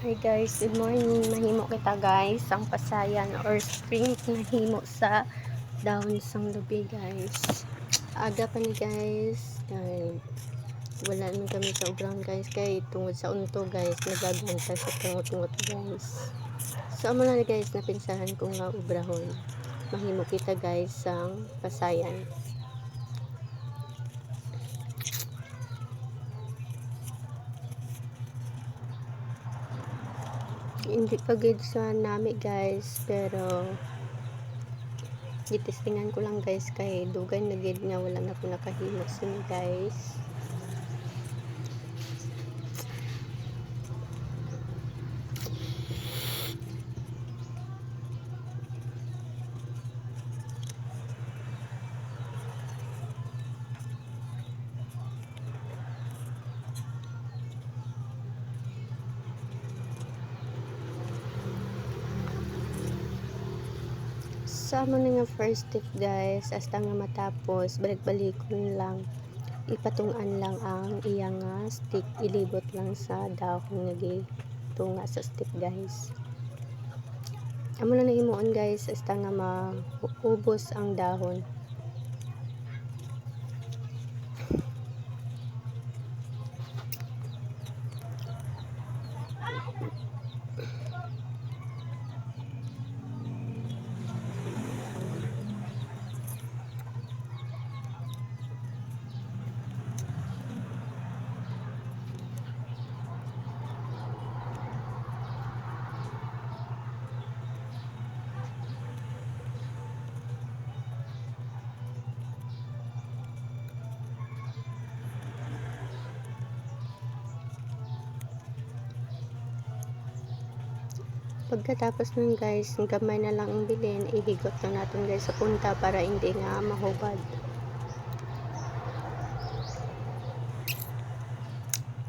Hi guys, good morning. Mahimo kita guys ang pasayan or spring nahimo sa dahon sang lubi guys. Aga pa ni guys dahil wala naman kami sa ubrahan guys kay tungod sa unto guys nagaganta sa tungot-tungot guys. So amo na guys napinsahan ko nga ubrahon. Mahimo kita guys sang pasayan. Hindi pa gid sa nami guys pero gitestingan ko lang guys kay dugay na gid nga wala na ko nakahimo sini guys. Sa mo na nga first step guys hasta nga matapos balik-balikon lang ipatungan lang ang iyang nga stick ilibot lang sa dahon nga gitunga sa stick guys. Amo na himuon guys hasta nga maubos ang dahon. Pagkatapos nun guys, ang gamay na lang ang bilhin, ihigot lang natin guys sa punta para hindi nga mahubad.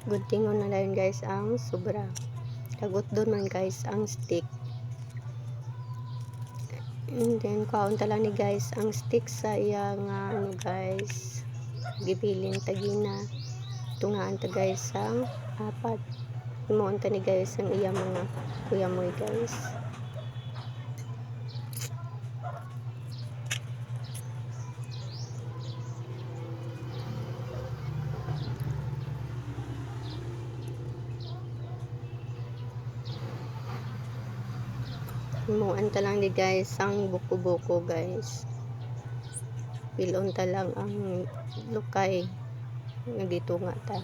Guntingon na lang guys ang sobra. Kagot doon man guys ang stick. And then, kaunta lang ni guys ang stick sa iya nga ano guys. Gibilin tagina. Tungaan ta guys ang apat. Imuunta ni guys ang iya mga kuya mo guys. Imuan ta lang ni guys ang buko-buko guys. Pilon ta lang ang lukay. Nagitunga ta.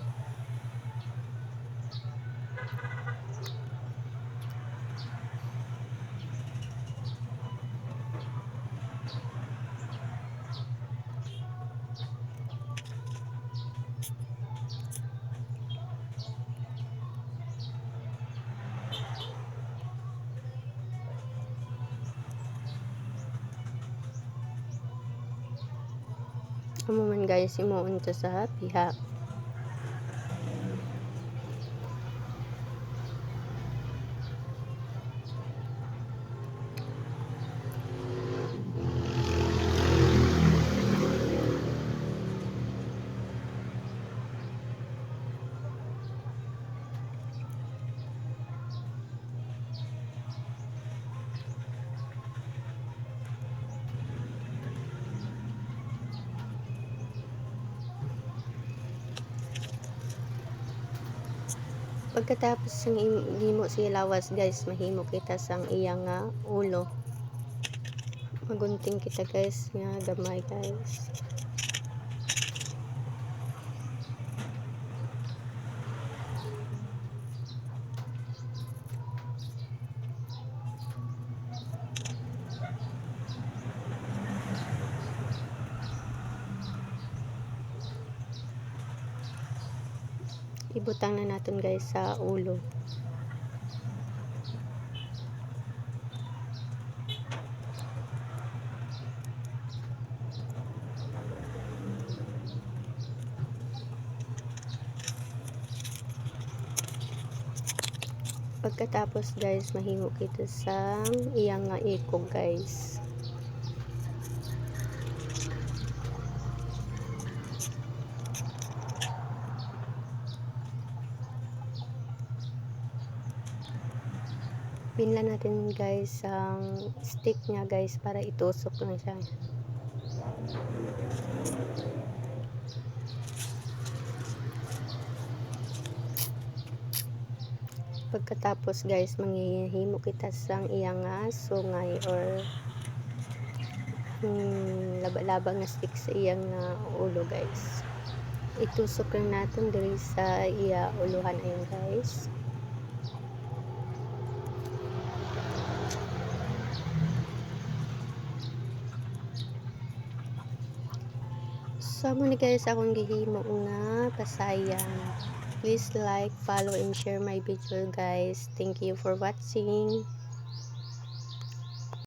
Amo man guys imuon ta sa pihak. Pagkatapos ng himo siya lawas guys, mahimo kita sang iyang nga ulo. Magunting kita guys nga gamay guys. Ibutang na natin guys sa ulo. Pagkatapos guys mahimo kita sa iyang nga ikog guys. Pinla natin guys ang stick niya guys para itusok lang siya. Pagkatapos guys, manghihimo kita sang iyang sungay or laba-laba nga stick sa iyang ulo guys. Itusok lang natin diri sa iya uluhan ayun guys. So mo ni guys akong gihimo nga pasayan. Please like, follow, and share my video guys. Thank you for watching.